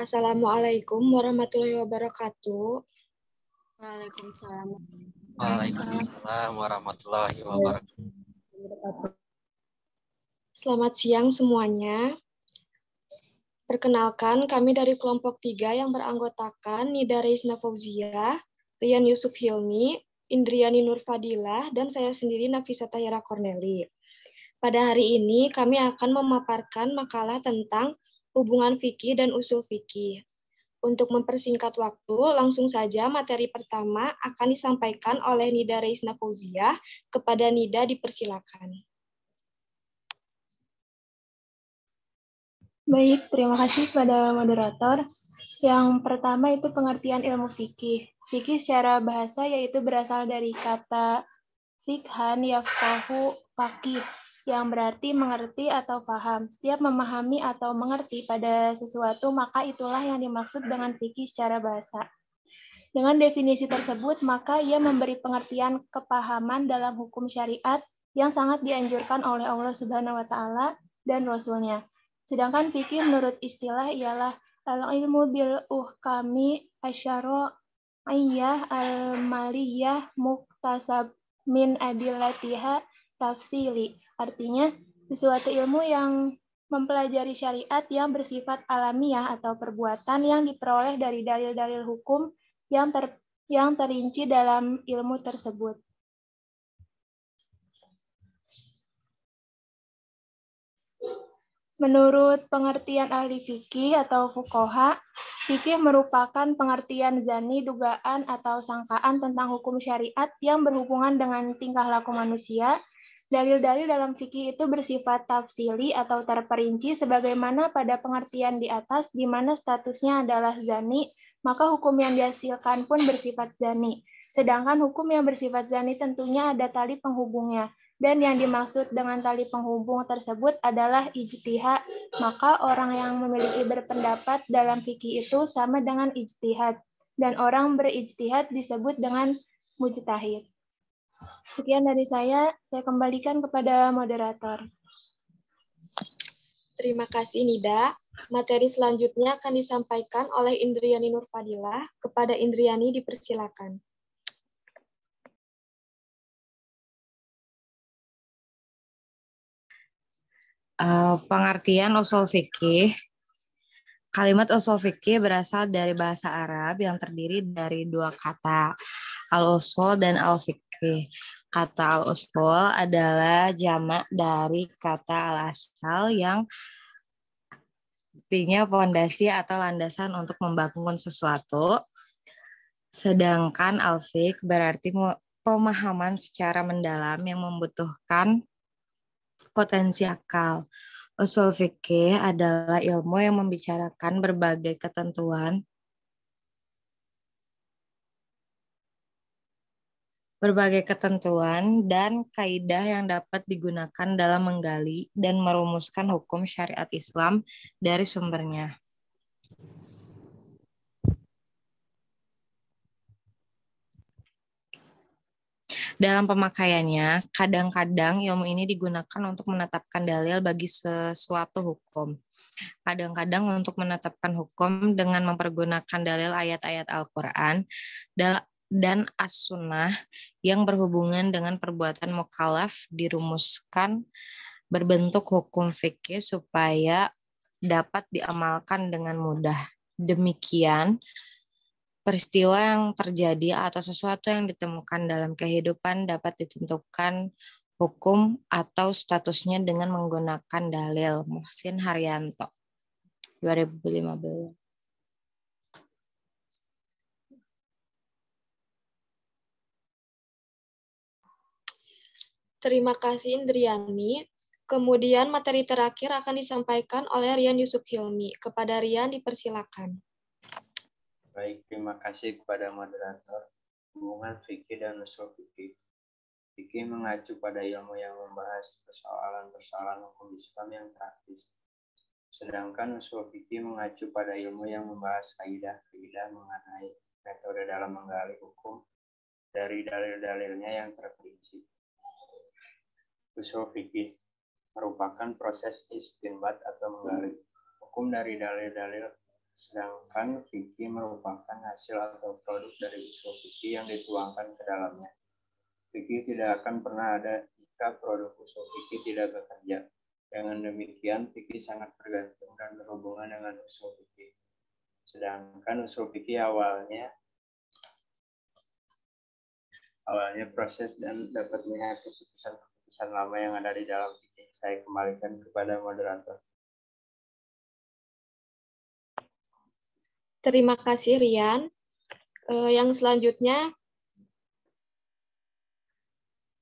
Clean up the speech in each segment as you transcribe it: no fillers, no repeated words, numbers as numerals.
Assalamualaikum warahmatullahi wabarakatuh. Waalaikumsalam. Waalaikumsalam warahmatullahi wabarakatuh. Selamat siang semuanya. Perkenalkan, kami dari kelompok 3 yang beranggotakan Nida Reisna Fauziah, Rian Yusuf Hilmi, Indriani Nur Fadilah, dan saya sendiri Nafisa Tahira Corneli. Pada hari ini kami akan memaparkan makalah tentang hubungan fikih dan usul fikih. Untuk mempersingkat waktu, langsung saja materi pertama akan disampaikan oleh Nida Reisna Fauziah. Kepada Nida dipersilakan. Baik, terima kasih kepada moderator. Yang pertama itu pengertian ilmu fikih. Fikih secara bahasa yaitu berasal dari kata fikhan yafqahu faqih, yang berarti mengerti atau paham. Setiap memahami atau mengerti pada sesuatu, maka itulah yang dimaksud dengan fikih secara bahasa. Dengan definisi tersebut, maka ia memberi pengertian kepahaman dalam hukum syariat yang sangat dianjurkan oleh Allah Subhanahu wa Ta'ala dan Rasul-Nya. Sedangkan fikih menurut istilah ialah al-ilmu bil uhkami asyara'iyah al-maliyah muktasab min adillatiha tafsili. Artinya, sesuatu ilmu yang mempelajari syariat yang bersifat alamiah atau perbuatan yang diperoleh dari dalil-dalil hukum yang terinci dalam ilmu tersebut. Menurut pengertian ahli fikih atau fuqaha, fikih merupakan pengertian zani, dugaan, atau sangkaan tentang hukum syariat yang berhubungan dengan tingkah laku manusia. Dalil-dalil dalam fikih itu bersifat tafsili atau terperinci sebagaimana pada pengertian di atas, di mana statusnya adalah zani, maka hukum yang dihasilkan pun bersifat zani. Sedangkan hukum yang bersifat zani tentunya ada tali penghubungnya. Dan yang dimaksud dengan tali penghubung tersebut adalah ijtihad. Maka orang yang memiliki berpendapat dalam fikih itu sama dengan ijtihad. Dan orang berijtihad disebut dengan mujtahid. Sekian dari saya kembalikan kepada moderator. Terima kasih Nida. Materi selanjutnya akan disampaikan oleh Indriani Nur Fadilah. Kepada Indriani dipersilakan. Pengertian usul fikih. Kalimat usul fikih berasal dari bahasa Arab yang terdiri dari dua kata, al-usul dan al-fikih. Kata al-usul adalah jamak dari kata al-asal yang artinya fondasi atau landasan untuk membangun sesuatu. Sedangkan al-fiqh berarti pemahaman secara mendalam yang membutuhkan potensi akal. Usul fikih adalah ilmu yang membicarakan berbagai ketentuan dan kaidah yang dapat digunakan dalam menggali dan merumuskan hukum syariat Islam dari sumbernya. Dalam pemakaiannya, kadang-kadang ilmu ini digunakan untuk menetapkan dalil bagi sesuatu hukum. Kadang-kadang untuk menetapkan hukum dengan mempergunakan dalil ayat-ayat Al-Quran dan as-sunnah yang berhubungan dengan perbuatan mukallaf dirumuskan berbentuk hukum fikih supaya dapat diamalkan dengan mudah. Demikian, peristiwa yang terjadi atau sesuatu yang ditemukan dalam kehidupan dapat ditentukan hukum atau statusnya dengan menggunakan dalil. Muhsin Haryanto, 2015. Terima kasih Indriani. Kemudian materi terakhir akan disampaikan oleh Rian Yusuf Hilmi. Kepada Rian dipersilakan. Baik, terima kasih kepada moderator. Hubungan fikih dan usul fikih. Fikih mengacu pada ilmu yang membahas persoalan-persoalan hukum Islam yang praktis. Sedangkan usul fikih mengacu pada ilmu yang membahas kaidah-kaidah mengenai metode dalam menggali hukum dari dalil-dalilnya yang terperinci. Usul fikih merupakan proses istinbat atau menggali hukum dari dalil-dalil sedangkan fikih merupakan hasil atau produk dari usul fikih yang dituangkan ke dalamnya. Fikih tidak akan pernah ada jika produk usul fikih tidak bekerja. Dengan demikian, fikih sangat bergantung dan berhubungan dengan usul fikih. Sedangkan usul fikih awalnya proses dan dapat melihat keputusan-keputusan lama yang ada di dalam fikih. Saya kembalikan kepada moderator. Terima kasih, Rian. Yang selanjutnya,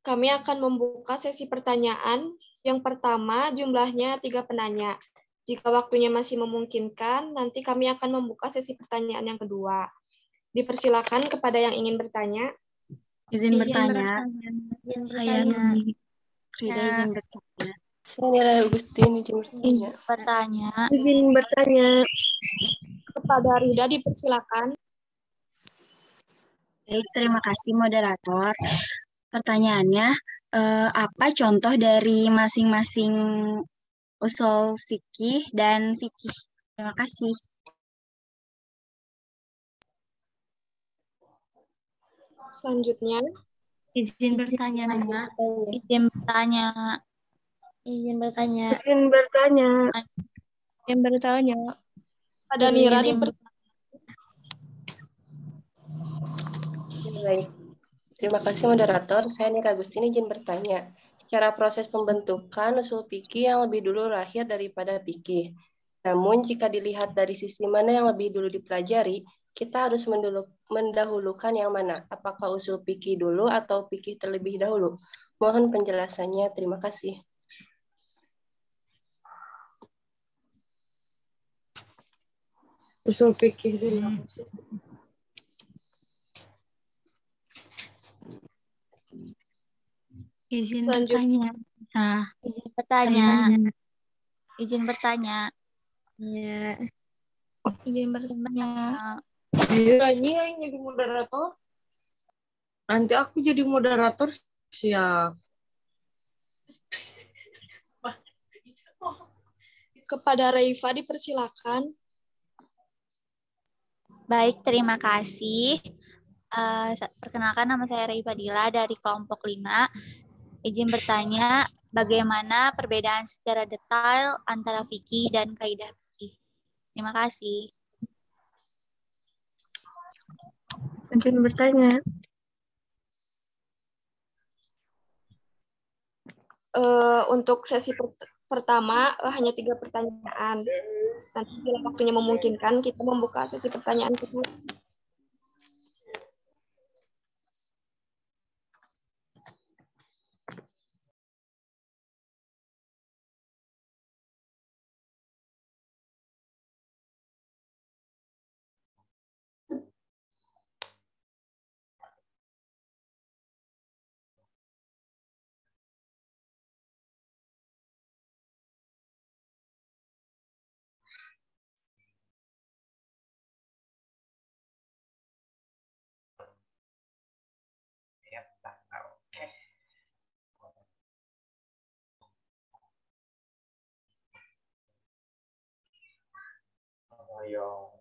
kami akan membuka sesi pertanyaan. Yang pertama, jumlahnya 3 penanya. Jika waktunya masih memungkinkan, nanti kami akan membuka sesi pertanyaan yang kedua. Dipersilakan kepada yang ingin bertanya. Izin bertanya. Saya Frida izin bertanya. Saya Agustin izin bertanya. Izin bertanya. Kepada Rida dipersilakan. Baik, terima kasih moderator. Pertanyaannya, apa contoh dari masing-masing usul fikih dan fikih? Terima kasih. Selanjutnya, Izin bertanya. Izin bertanya. pada Nira Baik. Terima kasih moderator. Saya Nira Agustin izin bertanya. Secara proses pembentukan usul fikih yang lebih dulu lahir daripada fikih. Namun jika dilihat dari sisi mana yang lebih dulu dipelajari, kita harus mendahulukan yang mana? Apakah usul fikih dulu atau fikih terlebih dahulu? Mohon penjelasannya. Terima kasih. usul fikih dulu. Izin Selanjutnya. bertanya. Izin bertanya. Ya. Izin bertanya. Iya, yang jadi moderator. Nanti aku jadi moderator siap. Kepada Reifa dipersilakan. Baik, terima kasih. Perkenalkan, nama saya Rei Fadila dari kelompok 5. Izin bertanya, bagaimana perbedaan secara detail antara fikih dan kaidah fikih? Terima kasih. Izin bertanya. Untuk sesi pertama hanya 3 pertanyaan. Nanti bila waktunya memungkinkan, kita membuka sesi pertanyaan kedua. Ayo.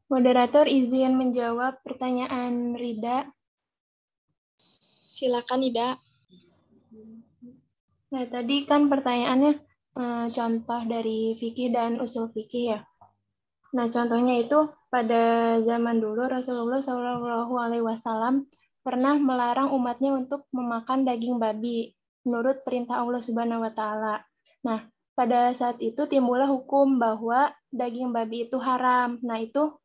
Moderator izin menjawab pertanyaan Rida. Silakan, Ida. Nah, tadi kan pertanyaannya contoh dari fikih dan usul fikih ya. Nah, contohnya itu pada zaman dulu Rasulullah SAW pernah melarang umatnya untuk memakan daging babi menurut perintah Allah Subhanahu wa taala. Nah, pada saat itu timbullah hukum bahwa daging babi itu haram. Nah, itu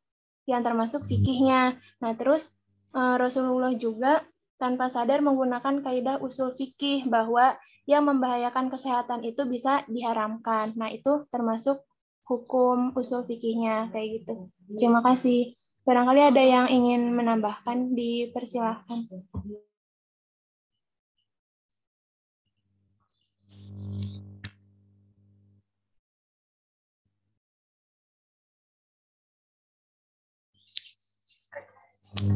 yang termasuk fikihnya. Nah, terus Rasulullah juga tanpa sadar menggunakan kaidah usul fikih bahwa yang membahayakan kesehatan itu bisa diharamkan. Nah, itu termasuk hukum usul fikihnya kayak gitu. Terima kasih. Barangkali ada yang ingin menambahkan, dipersilahkan. Saya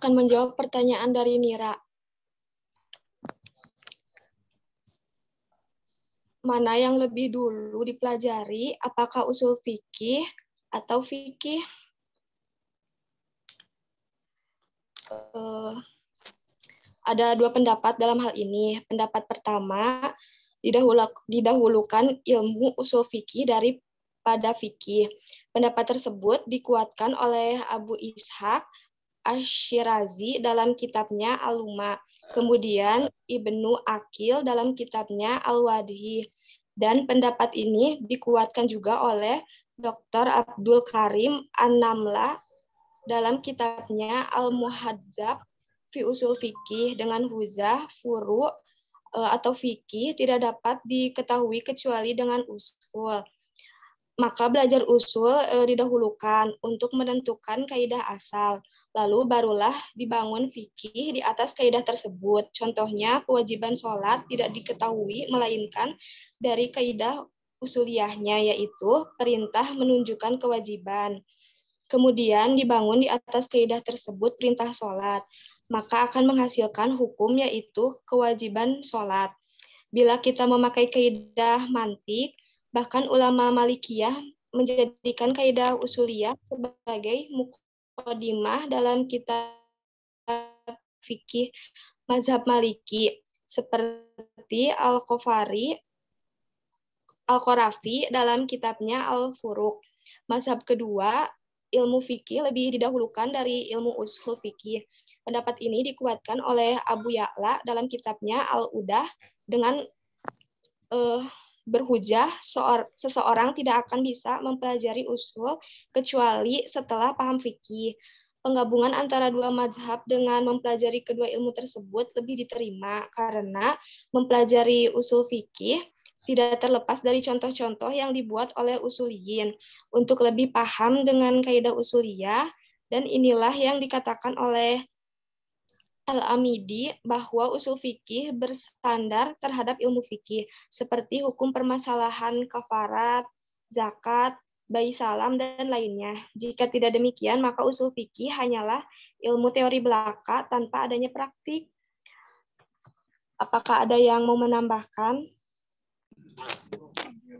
akan menjawab pertanyaan dari Nira. Mana yang lebih dulu dipelajari, apakah usul fikih atau fikih? Ada dua pendapat dalam hal ini. Pendapat pertama, didahulukan ilmu usul fikih daripada fikih. Pendapat tersebut dikuatkan oleh Abu Ishaq Ash-Shirazi dalam kitabnya Al-Luma, kemudian Ibnu Aqil dalam kitabnya Al-Wadhi. Dan pendapat ini dikuatkan juga oleh Dr. Abdul Karim An-Namla dalam kitabnya Al-Muhadzab fi Usul Fikih dengan huzah furu atau fikih tidak dapat diketahui kecuali dengan usul. Maka belajar usul didahulukan untuk menentukan kaidah asal. Lalu barulah dibangun fikih di atas kaidah tersebut. Contohnya kewajiban sholat tidak diketahui melainkan dari kaidah usuliyahnya, yaitu perintah menunjukkan kewajiban. Kemudian dibangun di atas kaidah tersebut perintah sholat. Maka akan menghasilkan hukum, yaitu kewajiban sholat. Bila kita memakai kaidah mantik, bahkan ulama Malikiyah menjadikan kaidah usuliyah sebagai muqaddimah dalam kitab fikih mazhab Maliki, seperti Al-Qarafi dalam kitabnya Al-Furuq. Mazhab kedua, ilmu fikih lebih didahulukan dari ilmu usul fikih. Pendapat ini dikuatkan oleh Abu Ya'la dalam kitabnya Al-Udah dengan berhujah seseorang tidak akan bisa mempelajari usul kecuali setelah paham fikih. Penggabungan antara dua mazhab dengan mempelajari kedua ilmu tersebut lebih diterima karena mempelajari usul fikih tidak terlepas dari contoh-contoh yang dibuat oleh usuliyin untuk lebih paham dengan kaidah usuliyah, dan inilah yang dikatakan oleh Al-Amidi bahwa usul fikih bersandar terhadap ilmu fikih, seperti hukum permasalahan kafarat, zakat, bayi salam, dan lainnya. Jika tidak demikian, maka usul fikih hanyalah ilmu teori belaka tanpa adanya praktik. Apakah ada yang mau menambahkan?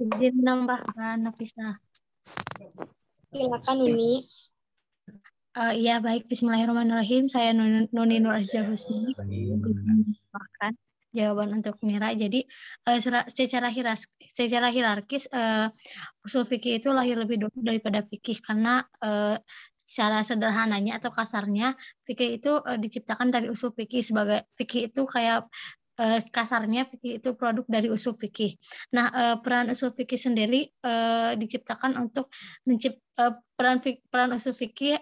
Izin menambahkan, Nafisa. Silakan, Nuni. Iya, baik. Bismillahirrahmanirrahim. Saya Nuni Nur Azza Husni. Menambahkan jawaban untuk Nira. Jadi secara hierarkis usul fikih itu lahir lebih dulu daripada fikih karena secara sederhananya atau kasarnya fikih itu diciptakan dari usul fikih. Sebagai fikih itu kayak kasarnya fikih itu produk dari usul fikih. Nah, peran usul fikih sendiri diciptakan untuk peran usul fikih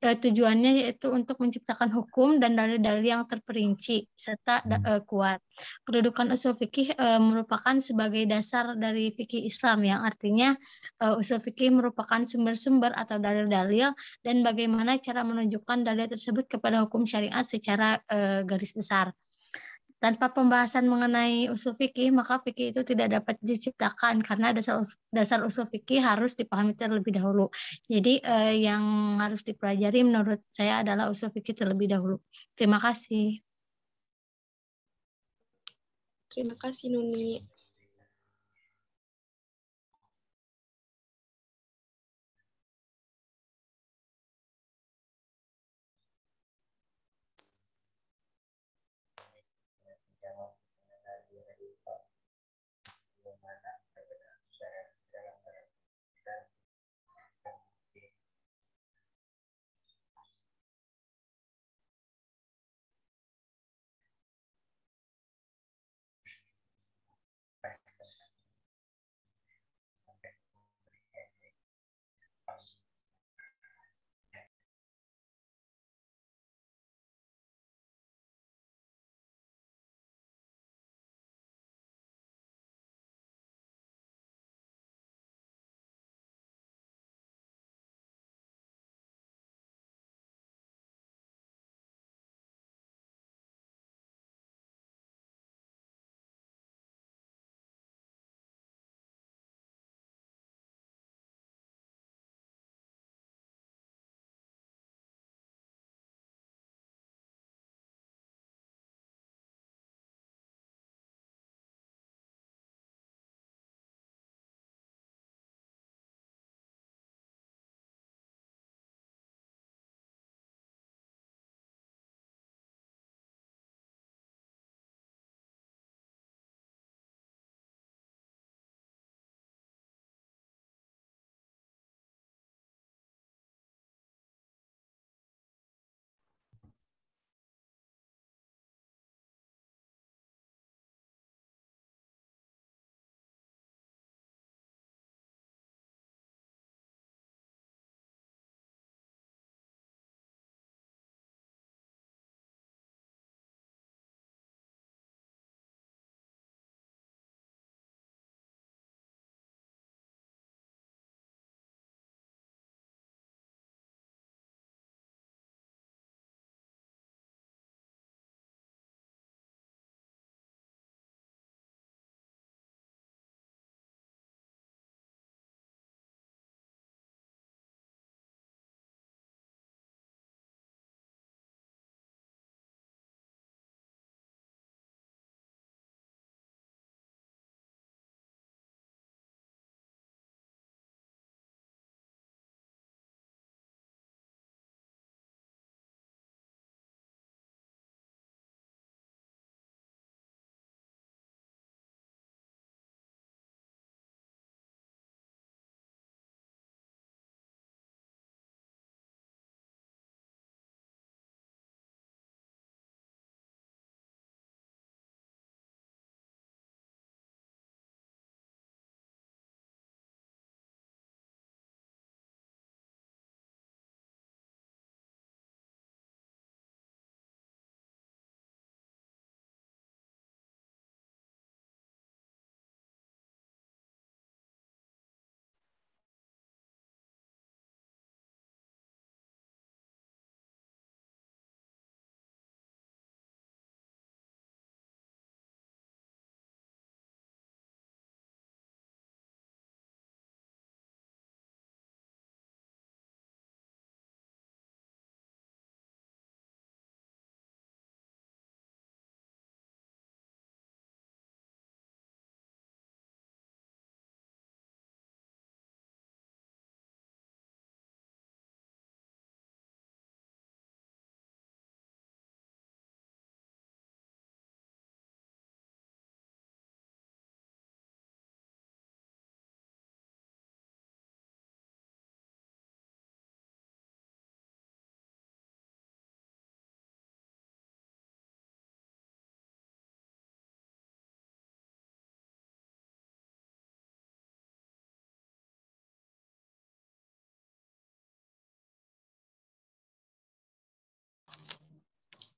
tujuannya yaitu untuk menciptakan hukum dan dalil-dalil yang terperinci serta kuat. Kedudukan usul fikih merupakan sebagai dasar dari fikih Islam, yang artinya usul fikih merupakan sumber-sumber atau dalil-dalil dan bagaimana cara menunjukkan dalil tersebut kepada hukum syariat secara garis besar. Tanpa pembahasan mengenai usul fikih, maka fikih itu tidak dapat diciptakan karena dasar usul fikih harus dipahami terlebih dahulu. Jadi yang harus dipelajari menurut saya adalah usul fikih terlebih dahulu. Terima kasih. Terima kasih, Nuni.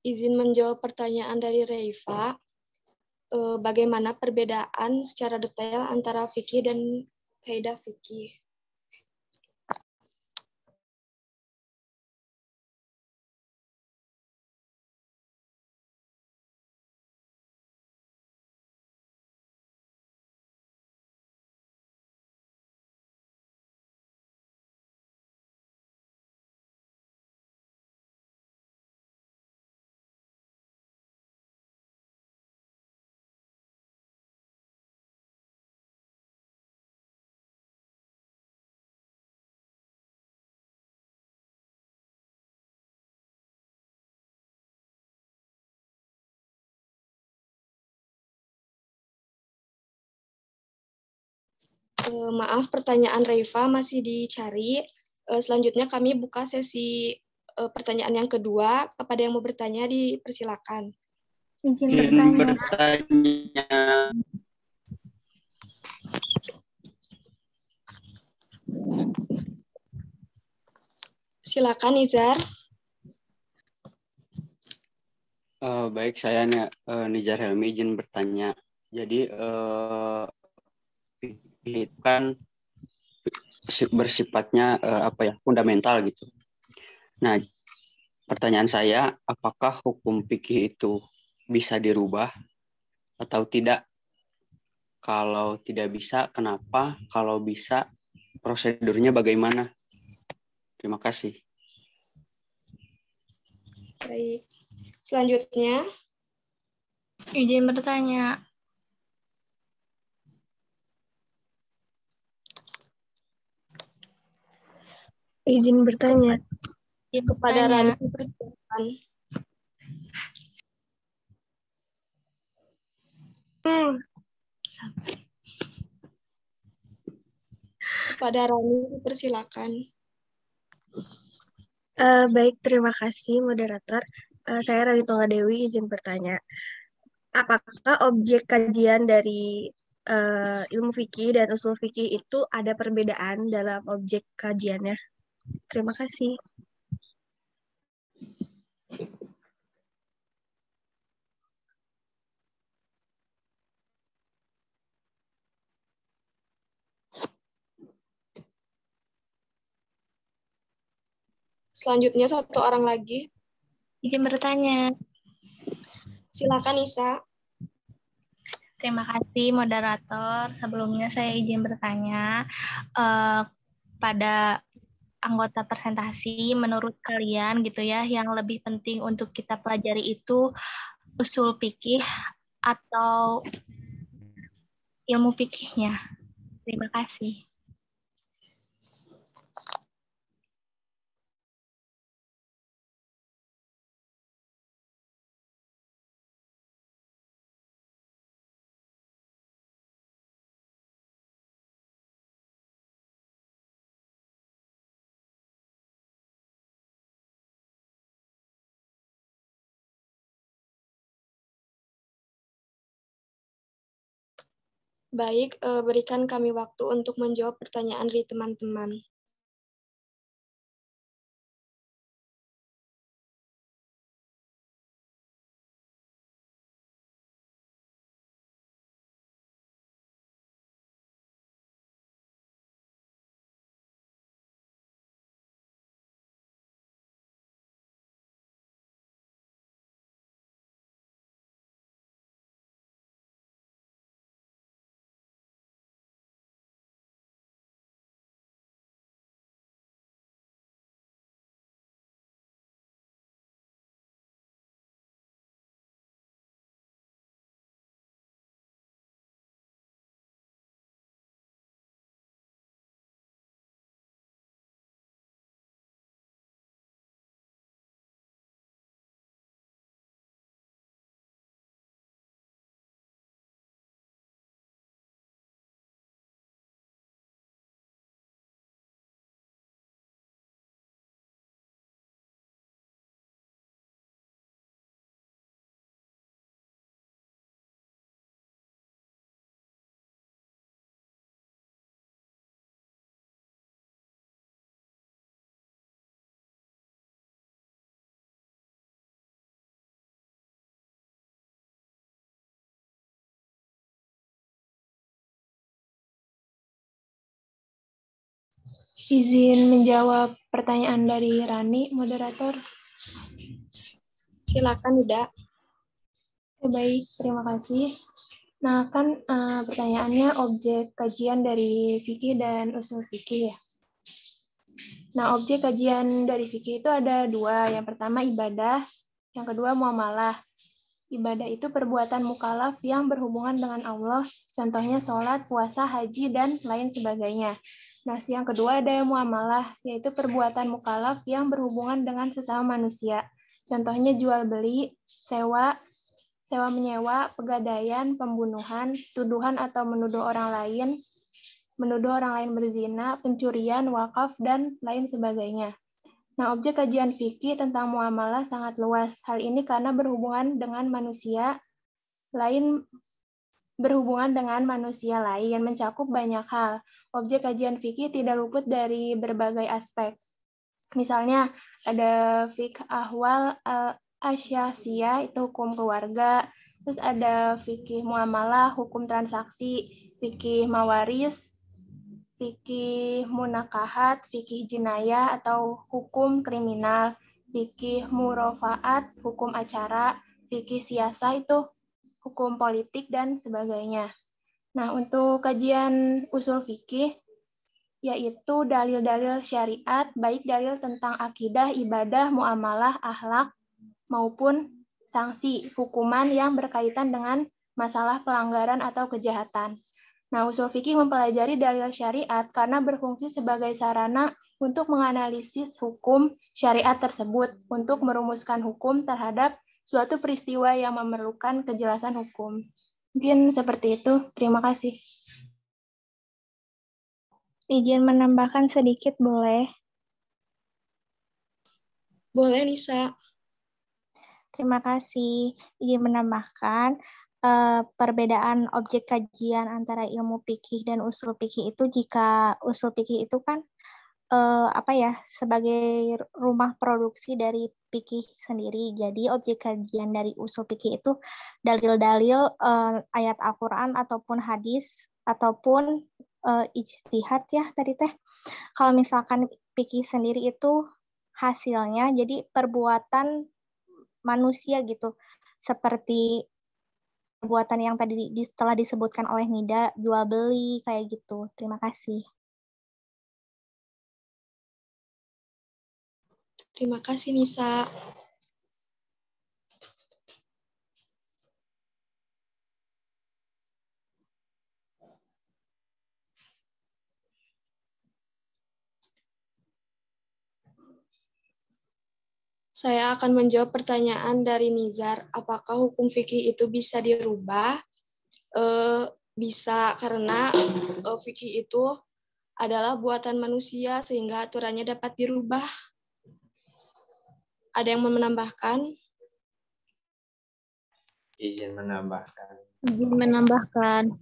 izin menjawab pertanyaan dari Reifa. Bagaimana perbedaan secara detail antara fikih dan kaidah fikih? Maaf, pertanyaan Reifa masih dicari. Selanjutnya kami buka sesi pertanyaan yang kedua. Kepada yang mau bertanya, dipersilakan. Izin bertanya. Silakan, Nizar. Baik, saya Nizar Helmi izin bertanya. Jadi itu kan bersifatnya fundamental gitu. Nah, pertanyaan saya, apakah hukum fikih itu bisa dirubah atau tidak? Kalau tidak bisa, kenapa? Kalau bisa, prosedurnya bagaimana? Terima kasih. Baik. Selanjutnya. Izin bertanya. Izin bertanya. Kepada Rani, persilakan. Kepada Rani, persilakan. Baik, terima kasih moderator. Saya Rani Tonggadewi izin bertanya. Apakah objek kajian dari ilmu fikih dan usul fikih itu ada perbedaan dalam objek kajiannya? Terima kasih. Selanjutnya satu orang lagi. Izin bertanya. Silakan, Nisa. Terima kasih moderator. Sebelumnya saya izin bertanya pada anggota presentasi, menurut kalian gitu ya, yang lebih penting untuk kita pelajari itu usul fikih atau ilmu fikihnya? Terima kasih. Baik, berikan kami waktu untuk menjawab pertanyaan dari teman-teman. Izin menjawab pertanyaan dari Rani, moderator. Silakan, Ida. Baik, terima kasih. Nah, kan pertanyaannya objek kajian dari fikih dan usul fikih ya. Nah, objek kajian dari fikih itu ada dua. Yang pertama ibadah, yang kedua muamalah. Ibadah itu perbuatan mukallaf yang berhubungan dengan Allah, contohnya sholat, puasa, haji, dan lain sebagainya. Nah, yang kedua ada muamalah, yaitu perbuatan mukallaf yang berhubungan dengan sesama manusia. Contohnya jual beli, sewa menyewa, pegadaian, pembunuhan, tuduhan atau menuduh orang lain berzina, pencurian, wakaf, dan lain sebagainya. Nah, objek kajian fikih tentang muamalah sangat luas. Hal ini karena berhubungan dengan manusia lain, mencakup banyak hal. Objek kajian fikih tidak luput dari berbagai aspek. Misalnya, ada fikih ahwal asyasiyah, itu hukum keluarga. Terus ada fikih muamalah, hukum transaksi, fikih mawaris, fikih munakahat, fikih jinayah atau hukum kriminal, fikih murofaat, hukum acara, fikih siasa itu hukum politik dan sebagainya. Nah, untuk kajian usul fikih yaitu dalil-dalil syariat, baik dalil tentang akidah, ibadah, muamalah, akhlak maupun sanksi, hukuman yang berkaitan dengan masalah pelanggaran atau kejahatan. Nah, usul fikih mempelajari dalil syariat karena berfungsi sebagai sarana untuk menganalisis hukum syariat tersebut untuk merumuskan hukum terhadap suatu peristiwa yang memerlukan kejelasan hukum. Mungkin seperti itu. Terima kasih. Izin menambahkan sedikit boleh? Boleh, Nisa. Terima kasih. Izin menambahkan perbedaan objek kajian antara ilmu fikih dan usul fikih itu, jika usul fikih itu kan sebagai rumah produksi dari fikih sendiri. Jadi objek kajian dari usul fikih itu dalil-dalil ayat Al-Qur'an ataupun hadis ataupun ijtihad ya tadi teh. Kalau misalkan fikih sendiri itu hasilnya jadi perbuatan manusia gitu. Seperti perbuatan yang tadi telah disebutkan oleh Nida, jual beli kayak gitu. Terima kasih. Terima kasih, Nisa. Saya akan menjawab pertanyaan dari Nizar. Apakah hukum fikih itu bisa dirubah? Bisa, karena fikih itu adalah buatan manusia sehingga aturannya dapat dirubah. Ada yang mau menambahkan? Izin menambahkan. Izin menambahkan.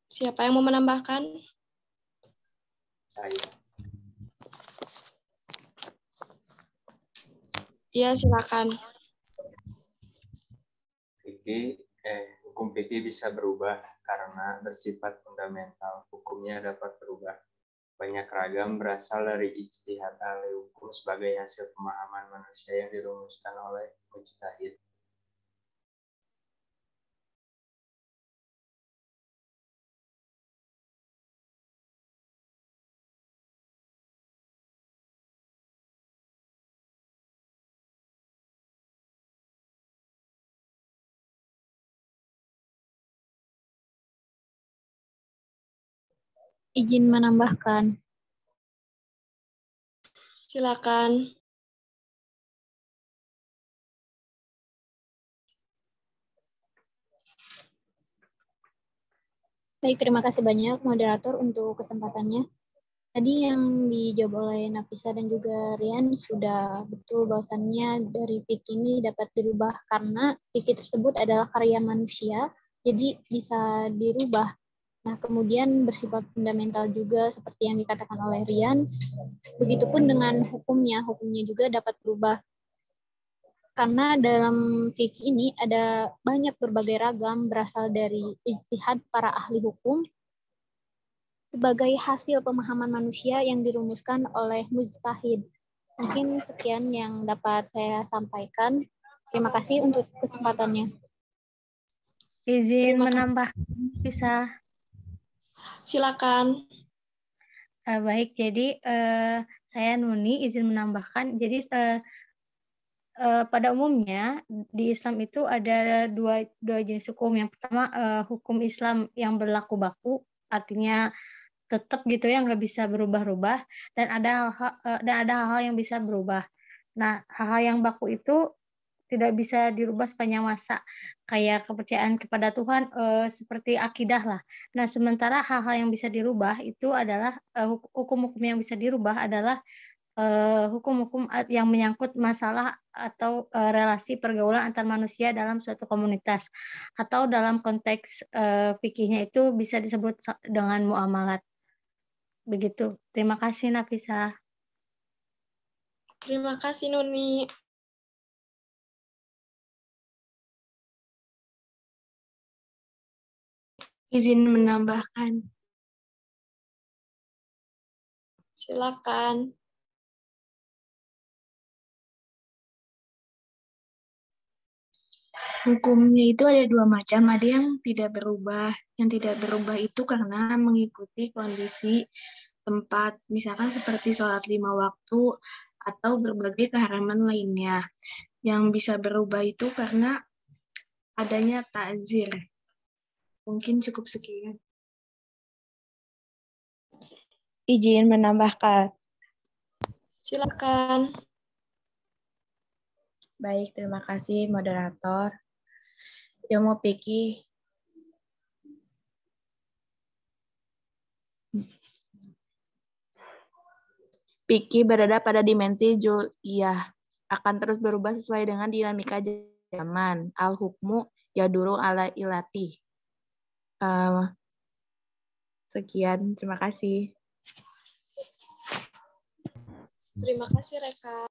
Siapa yang mau menambahkan? Saya. Iya, silakan. Hukum fikih bisa berubah karena bersifat fundamental. Hukumnya dapat berubah. Banyak ragam berasal dari ijtihad ahli hukum sebagai hasil pemahaman manusia yang dirumuskan oleh mujtahid. Izin menambahkan. Silakan. Baik, terima kasih banyak moderator untuk kesempatannya. Tadi yang dijawab oleh Nafisa dan juga Rian sudah betul bahwasannya dari fikih ini dapat dirubah karena fikih tersebut adalah karya manusia, jadi bisa dirubah. Nah, kemudian bersifat fundamental juga seperti yang dikatakan oleh Rian. Begitupun dengan hukumnya juga dapat berubah. Karena dalam fikih ini ada banyak berbagai ragam berasal dari ijtihad para ahli hukum sebagai hasil pemahaman manusia yang dirumuskan oleh mujtahid. Mungkin sekian yang dapat saya sampaikan. Terima kasih untuk kesempatannya. Izin menambah, bisa. Silakan. Baik, jadi saya Nuni izin menambahkan. Jadi pada umumnya di Islam itu ada dua jenis hukum. Yang pertama hukum Islam yang berlaku baku, artinya tetap gitu ya, nggak bisa berubah-ubah, dan ada hal-hal yang bisa berubah. Nah, hal-hal yang baku itu tidak bisa dirubah sepanjang masa, kayak kepercayaan kepada Tuhan, seperti akidah lah. Nah, sementara hal-hal yang bisa dirubah itu adalah hukum-hukum yang bisa dirubah adalah hukum-hukum yang menyangkut masalah atau relasi pergaulan antar manusia dalam suatu komunitas, atau dalam konteks fikihnya itu bisa disebut dengan muamalat. Begitu. Terima kasih Nafisa. Terima kasih Nuni. Izin menambahkan. Silakan. Hukumnya itu ada dua macam, ada yang tidak berubah. Yang tidak berubah itu karena mengikuti kondisi tempat, misalkan seperti sholat 5 waktu atau berbagai keharaman lainnya. Yang bisa berubah itu karena adanya ta'zir. Mungkin cukup sekian. Izin menambahkan. Silakan. Baik, terima kasih moderator. Ilmu fikih berada pada dimensi juliyah, akan terus berubah sesuai dengan dinamika zaman. Al-hukmu yaduru ala ilati. Sekian, terima kasih. Terima kasih Reka.